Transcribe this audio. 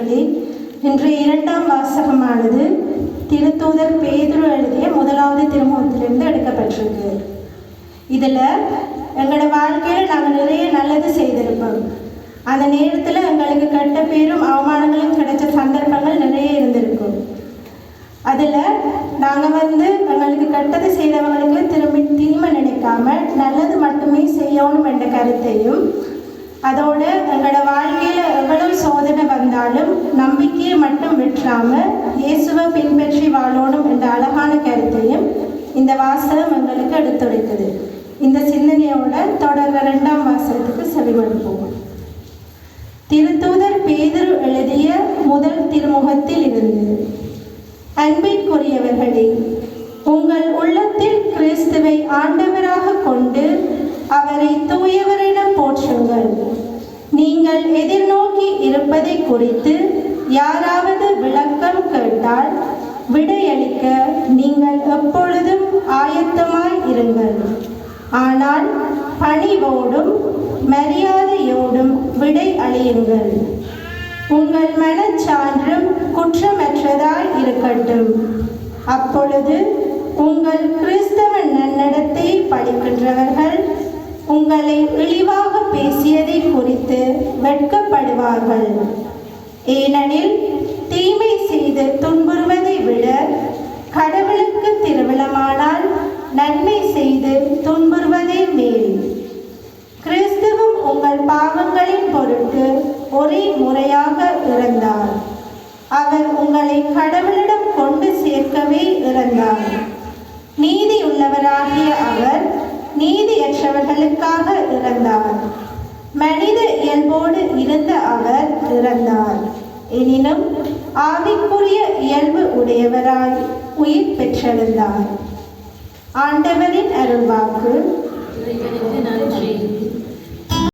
பிள்ளைகளே, இன்றைய இரண்டாம் வாசகமானது திருத்தூதர் பேதுரு எழுதிய 1வது திருமுகத்திலிருந்து எடுக்கப்பட்டிருக்கு. இதில் எங்களோட வாழ்க்கையில் நாங்கள் நிறைய நல்லது செய்திருப்போம். அந்த நேரத்தில் எங்களுக்கு கெட்ட பேரும் அவமானங்களும் கிடைச்ச சந்தர்ப்பங்கள் நிறைய இருந்திருக்கும். அதில் நாங்கள் எங்களுக்கு கெட்டது செய்தவங்களுக்கு திரும்பி தீமை நினைக்காம நல்லது மட்டுமே செய்யணும் என்ற கருத்தையும், அதோடு எங்களோட வாழ்க்கையில் எவ்வளவு சோதனை வந்தாலும் நம்பிக்கையை மட்டும் விட்டுறாமல் இயேசுவை பின்பற்றி வாழணும் என்ற அழகான கருத்தையும் இந்த வாசகம் எங்களுக்கு எடுத்துரைக்குது. இந்த சிந்தனையோட தொடர்ற 2ஆம் வாசகத்துக்கு செவிமடுப்போம். திருத்தூதர் பேதுரு எழுதிய முதல் திருமுகத்தில் இருந்து. அன்பிற்குரியவர்களே, உங்கள் உள்ளத்தில் கிறிஸ்துவை ஆண்டவராக கொண்டு அவரை தூயவரென போற்றுங்கள். நீங்கள் எதிர்நோக்கி இருப்பதை குறித்து யாராவது விளக்கம் கேட்டால் விடையளிக்க நீங்கள் எப்பொழுதும் ஆயத்தமாய் இருங்கள். ஆனால் பணிவோடும் மரியாதையோடும் விடை அளியுங்கள். உங்கள் மனச்சான்றும் குற்றமற்றதாய் இருக்கட்டும். அப்பொழுது உங்கள் கிறிஸ்தவ நன்னடத்தை படிக்கின்றவர்கள் உங்களை இழிவாக பேசியதை குறித்து வெட்கப்படுவார்கள். ஏனெனில் தீமை செய்து துன்புறுவதை விட கடவுளுக்கு திருவிழமானால் நன்மை செய்து துன்புறுவதே மேல். கிறிஸ்துவும் உங்கள் பாவங்களின் பொருட்டு ஒரே முறையாக இறந்தார். அவர் உங்களை கடவுளிடம் கொண்டு சேர்க்கவே இறந்தார். நீதியுள்ளவராகிய அவர் நீதியற்றவர்களுக்காக இறந்தார். மனித இயல்போடு இருந்த அவர் இறந்தார். எனினும் ஆவிக்குரிய இயல்பு உடையவராய் உயிர் பெற்றெழுந்தார். ஆண்டவரின் அருள்வாக்கு.